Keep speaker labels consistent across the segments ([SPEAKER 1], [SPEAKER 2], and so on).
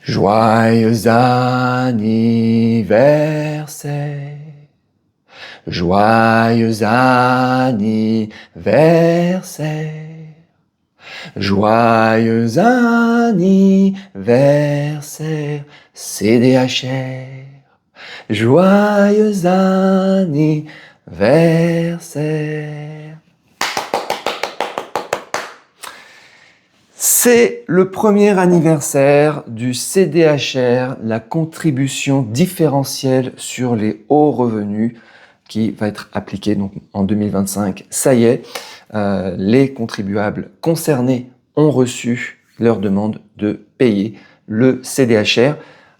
[SPEAKER 1] Joyeux anniversaire, joyeux anniversaire, joyeux anniversaire, CDHR, joyeux anniversaire. C'est le premier anniversaire du CDHR, la contribution différentielle sur les hauts revenus, qui va être appliquée donc en 2025. Ça y est, les contribuables concernés ont reçu leur demande de payer le CDHR.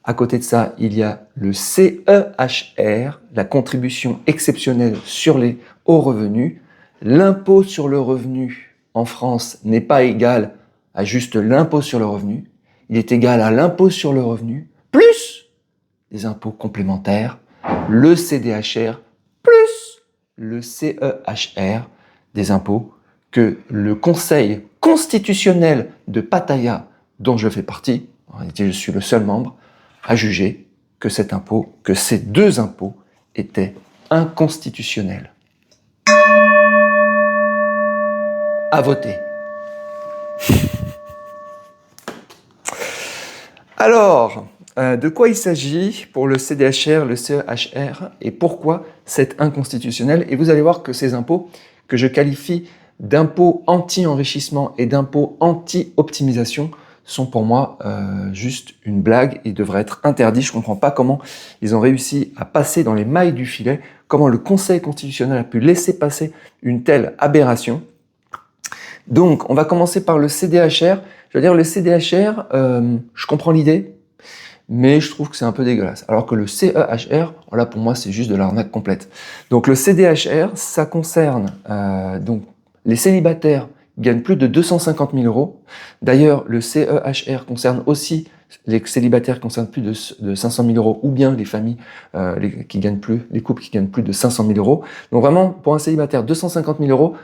[SPEAKER 1] À côté de ça, il y a le CEHR, la contribution exceptionnelle sur les hauts revenus. L'impôt sur le revenu en France n'est pas égal à juste l'impôt sur le revenu. Il est égal à l'impôt sur le revenu plus les impôts complémentaires, le CDHR plus le CEHR, des impôts que le Conseil constitutionnel de Pattaya, dont je fais partie, en réalité je suis le seul membre, a jugé que cet impôt, que ces deux impôts étaient inconstitutionnels. À voter. Alors, de quoi il s'agit pour le CDHR, le CEHR et pourquoi c'est inconstitutionnel? Et vous allez voir que ces impôts, que je qualifie d'impôts anti-enrichissement et d'impôts anti-optimisation, sont pour moi juste une blague. Ils devraient être interdits. Je ne comprends pas comment ils ont réussi à passer dans les mailles du filet, comment le Conseil constitutionnel a pu laisser passer une telle aberration. Donc, on va commencer par le CDHR. Je veux dire, le CDHR, je comprends l'idée, mais je trouve que c'est un peu dégueulasse. Alors que le CEHR, là pour moi, c'est juste de l'arnaque complète. Donc le CDHR, ça concerne donc les célibataires qui gagnent plus de 250 000 euros. D'ailleurs, le CEHR concerne aussi les célibataires qui concernent plus de 500 000 euros, ou bien les familles qui gagnent plus, les couples qui gagnent plus de 500 000 euros. Donc vraiment, pour un célibataire, 250 000 euros,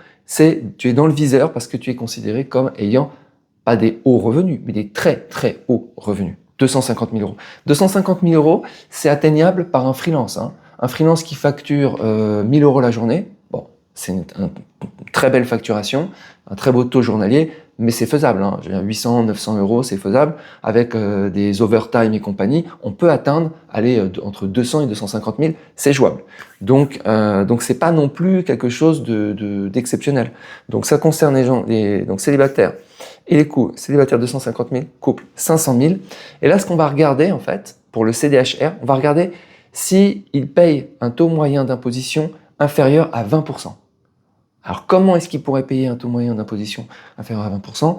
[SPEAKER 1] tu es dans le viseur parce que tu es considéré comme ayant pas des hauts revenus, mais des très très hauts revenus. 250 000 euros. 250 000 euros, c'est atteignable par un freelance. Un freelance qui facture 1 000 euros la journée, bon, c'est une très belle facturation, un très beau taux journalier, mais c'est faisable. 800, 900 euros, c'est faisable. Avec des overtime et compagnie, on peut atteindre, entre 200 et 250 000, c'est jouable. Donc c'est pas non plus quelque chose d'exceptionnel. Donc ça concerne les gens, donc célibataires. Et les coûts, célibataires 250 000, couple 500 000. Et là, ce qu'on va regarder, en fait, pour le CDHR, on va regarder s'il paye un taux moyen d'imposition inférieur à 20%. Alors, comment est-ce qu'il pourrait payer un taux moyen d'imposition inférieur à 20%?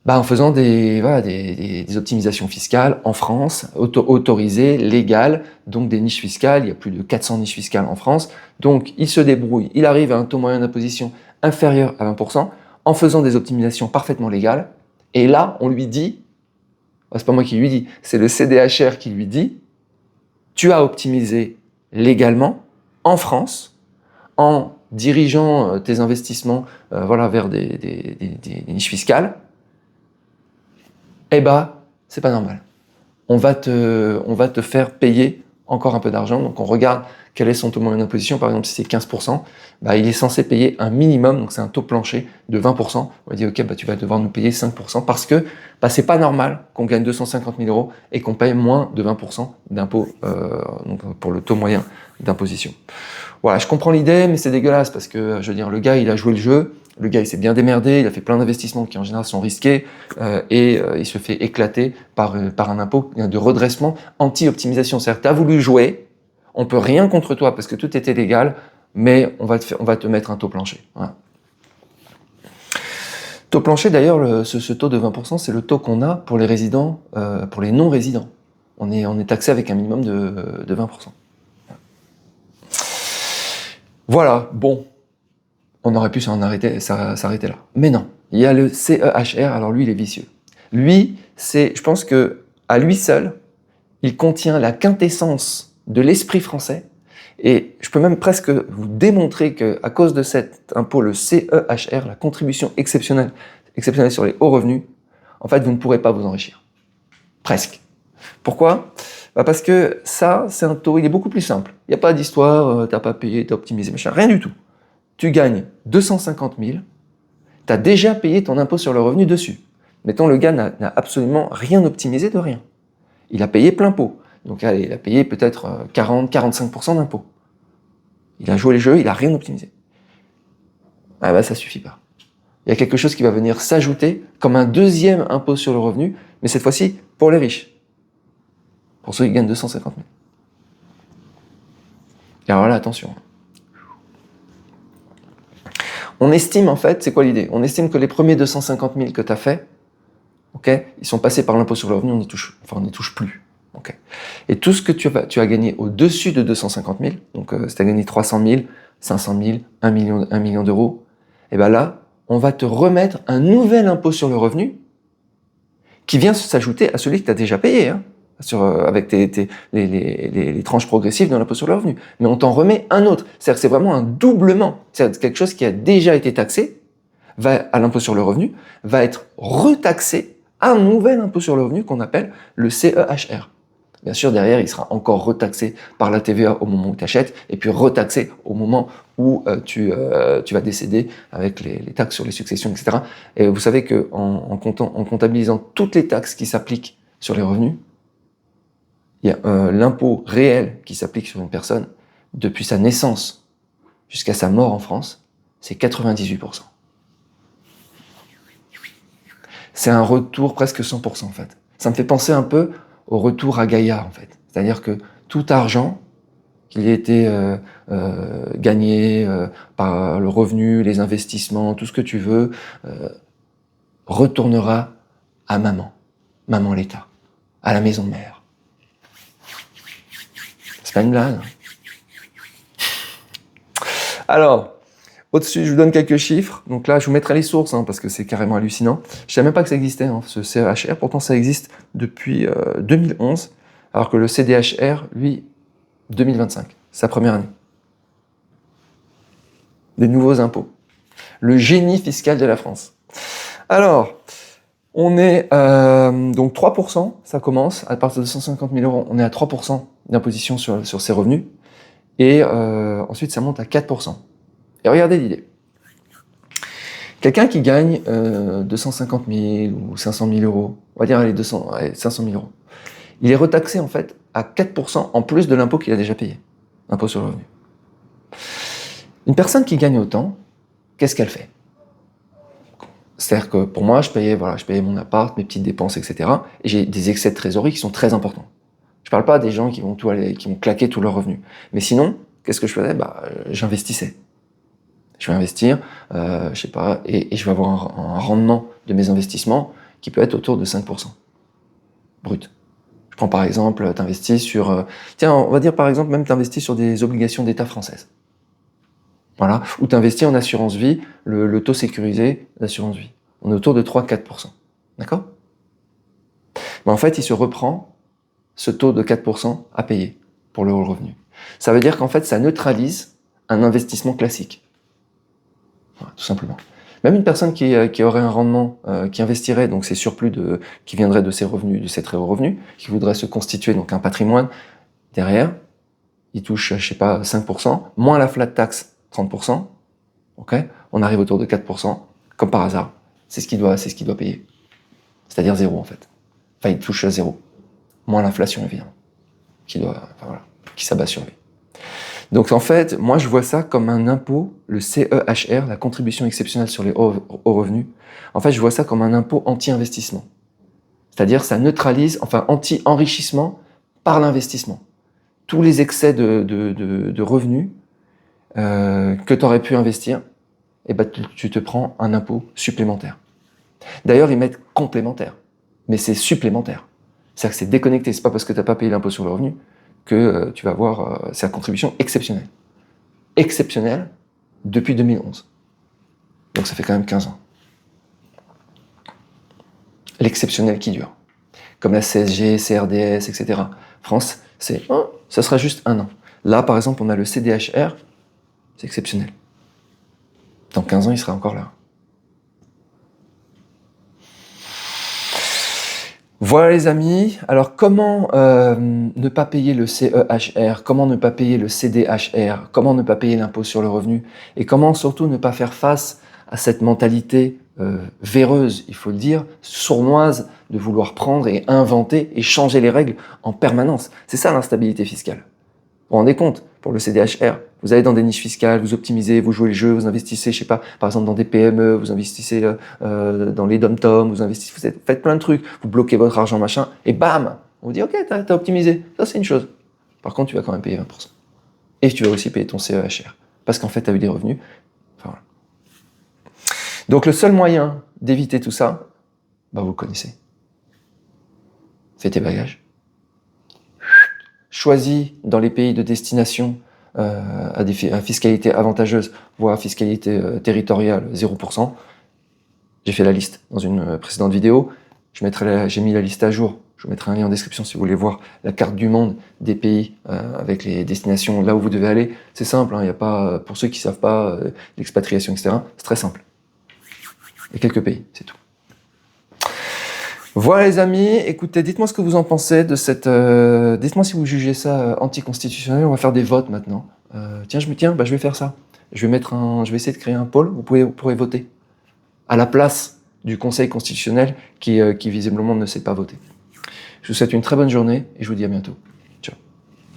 [SPEAKER 1] En faisant des optimisations fiscales en France, autorisées, légales, donc des niches fiscales. Il y a plus de 400 niches fiscales en France. Donc, il se débrouille, il arrive à un taux moyen d'imposition inférieur à 20%, en faisant des optimisations parfaitement légales. Et là, on lui dit, c'est pas moi qui lui dis, c'est le CDHR qui lui dit, tu as optimisé légalement en France, en dirigeant tes investissements vers des niches fiscales. C'est pas normal. On va te faire payer encore un peu d'argent. Donc on regarde quel est son taux moyen d'imposition. Par exemple, si c'est 15%, il est censé payer un minimum, donc c'est un taux plancher de 20%. On va dire, ok, tu vas devoir nous payer 5% parce que c'est pas normal qu'on gagne 250 000 euros et qu'on paye moins de 20% d'impôt pour le taux moyen d'imposition. Voilà, je comprends l'idée, mais c'est dégueulasse parce que, je veux dire, le gars, il a joué le jeu. Le gars, il s'est bien démerdé, il a fait plein d'investissements qui en général sont risqués il se fait éclater par un impôt de redressement anti-optimisation. C'est-à-dire que tu as voulu jouer, on peut rien contre toi parce que tout était légal, mais on va te mettre un taux plancher. Voilà. Taux plancher, d'ailleurs, ce taux de 20%, c'est le taux qu'on a pour les résidents, pour les non-résidents. On est taxé avec un minimum de 20%. Voilà, bon. On aurait pu s'arrêter là. Mais non, il y a le CEHR, alors lui, il est vicieux. Lui, je pense que à lui seul, il contient la quintessence de l'esprit français. Et je peux même presque vous démontrer qu'à cause de cet impôt, le CEHR, la contribution exceptionnelle sur les hauts revenus, en fait, vous ne pourrez pas vous enrichir. Presque. Pourquoi? Parce que ça, c'est un taux, il est beaucoup plus simple. Il n'y a pas d'histoire, t'as pas payé, t'as optimisé, machin, rien du tout. Tu gagnes 250 000, tu as déjà payé ton impôt sur le revenu dessus. Mettons, le gars n'a absolument rien optimisé de rien. Il a payé plein pot. Donc, allez, il a payé peut-être 40-45% d'impôt. Il a joué les jeux, il n'a rien optimisé. Ah bah, ça suffit pas. Il y a quelque chose qui va venir s'ajouter comme un deuxième impôt sur le revenu, mais cette fois-ci pour les riches. Pour ceux qui gagnent 250 000. Et alors là, attention. On estime en fait, c'est quoi l'idée? On estime que les premiers 250 000 que tu as fait, okay, ils sont passés par l'impôt sur le revenu, on n'y touche plus. Okay. Et tout ce que tu as gagné au-dessus de 250 000, donc si tu as gagné 300 000, 500 000, 1 million d'euros, et bien là, on va te remettre un nouvel impôt sur le revenu qui vient s'ajouter à celui que tu as déjà payé, hein, avec les tranches progressives de l'impôt sur le revenu. Mais on t'en remet un autre. C'est-à-dire que c'est vraiment un doublement. C'est-à-dire que quelque chose qui a déjà été taxé à l'impôt sur le revenu va être retaxé à un nouvel impôt sur le revenu qu'on appelle le CEHR. Bien sûr, derrière, il sera encore retaxé par la TVA au moment où tu achètes, et puis retaxé au moment où tu vas décéder avec les taxes sur les successions, etc. Et vous savez qu'en comptabilisant toutes les taxes qui s'appliquent sur les revenus, il y a l'impôt réel qui s'applique sur une personne depuis sa naissance jusqu'à sa mort en France, c'est 98%. C'est un retour presque 100% en fait. Ça me fait penser un peu au retour à Gaïa en fait. C'est-à-dire que tout argent qu'il ait été gagné par le revenu, les investissements, tout ce que tu veux, retournera à maman l'État, à la maison mère. C'est pas une blague. Alors, au-dessus, je vous donne quelques chiffres. Donc là, je vous mettrai les sources, parce que c'est carrément hallucinant. Je ne savais même pas que ça existait, ce CEHR. Pourtant, ça existe depuis 2011, alors que le CDHR, lui, 2025, sa première année. Des nouveaux impôts. Le génie fiscal de la France. Alors, on est donc 3%, ça commence, à partir de 150 000 euros, on est à 3% d'imposition sur ses revenus. Et ensuite, ça monte à 4%. Et regardez l'idée. Quelqu'un qui gagne 250 000 ou 500 000 euros, on va dire 500 000 euros, il est retaxé en fait à 4% en plus de l'impôt qu'il a déjà payé, l'impôt sur le revenu. Une personne qui gagne autant, qu'est-ce qu'elle fait? C'est-à-dire que pour moi, je payais mon appart, mes petites dépenses, etc. Et j'ai des excès de trésorerie qui sont très importants. Je ne parle pas des gens qui vont claquer tous leurs revenus. Mais sinon, qu'est-ce que je faisais? J'investissais. Je vais investir, je sais pas, et je vais avoir un rendement de mes investissements qui peut être autour de 5% brut. Je prends par exemple, t'investis sur, on va dire par exemple même t'investis sur des obligations d'État françaises. Voilà, ou t'investis en assurance vie, le taux sécurisé d'assurance vie. On est autour de 3-4%. D'accord? Mais en fait, il se reprend ce taux de 4% à payer pour le haut revenu. Ça veut dire qu'en fait, ça neutralise un investissement classique. Voilà, tout simplement. Même une personne qui aurait un rendement, qui investirait, donc ses surplus qui viendraient de ses revenus, de ses très hauts revenus, qui voudrait se constituer donc un patrimoine, derrière, il touche, je sais pas, 5%, moins la flat tax, 30%, ok, on arrive autour de 4%, comme par hasard. C'est ce qu'il doit payer. C'est-à-dire 0 en fait. Enfin, il touche 0. Moins l'inflation, évidemment, qui s'abat sur lui. Donc en fait, moi je vois ça comme un impôt, le CEHR, la contribution exceptionnelle sur les hauts revenus. En fait, je vois ça comme un impôt anti-investissement. C'est-à-dire ça neutralise, enfin anti-enrichissement par l'investissement. Tous les excès de revenus que tu aurais pu investir, tu te prends un impôt supplémentaire. D'ailleurs, ils mettent complémentaire, mais c'est supplémentaire. C'est-à-dire que c'est déconnecté, c'est pas parce que tu n'as pas payé l'impôt sur le revenu que tu vas avoir c'est la contribution exceptionnelle. Exceptionnelle depuis 2011. Donc ça fait quand même 15 ans. L'exceptionnel qui dure. Comme la CSG, CRDS, etc. France, ça sera juste 1 an. Là, par exemple, on a le CDHR, c'est exceptionnel. Dans 15 ans, il sera encore là. Voilà les amis, alors comment ne pas payer le CEHR, comment ne pas payer le CDHR, comment ne pas payer l'impôt sur le revenu et comment surtout ne pas faire face à cette mentalité véreuse, il faut le dire, sournoise de vouloir prendre et inventer et changer les règles en permanence. C'est ça l'instabilité fiscale. Vous vous rendez compte, pour le CDHR, vous allez dans des niches fiscales, vous optimisez, vous jouez le jeu, vous investissez, je sais pas, par exemple dans des PME, vous investissez dans les dom-toms, vous investissez, vous faites plein de trucs, vous bloquez votre argent, machin, et bam, on vous dit ok, t'as optimisé, ça c'est une chose. Par contre, tu vas quand même payer 20%. Et tu vas aussi payer ton CEHR, parce qu'en fait, tu as eu des revenus. Enfin, voilà. Donc le seul moyen d'éviter tout ça, bah, vous le connaissez. Fais tes bagages. Choisis dans les pays de destination à fiscalité avantageuse, voire à fiscalité territoriale 0%. J'ai fait la liste dans une précédente vidéo. J'ai mis la liste à jour. Je vous mettrai un lien en description si vous voulez voir la carte du monde des pays avec les destinations là où vous devez aller. C'est simple, il n'y a pas, pour ceux qui ne savent pas, l'expatriation, etc. C'est très simple. Il y a quelques pays, c'est tout. Voilà les amis, écoutez, dites-moi ce que vous en pensez de cette... dites-moi si vous jugez ça anticonstitutionnel, on va faire des votes maintenant. Je vais faire ça. Je vais essayer de créer un pôle, vous pourrez voter à la place du Conseil constitutionnel qui visiblement ne sait pas voter. Je vous souhaite une très bonne journée et je vous dis à bientôt.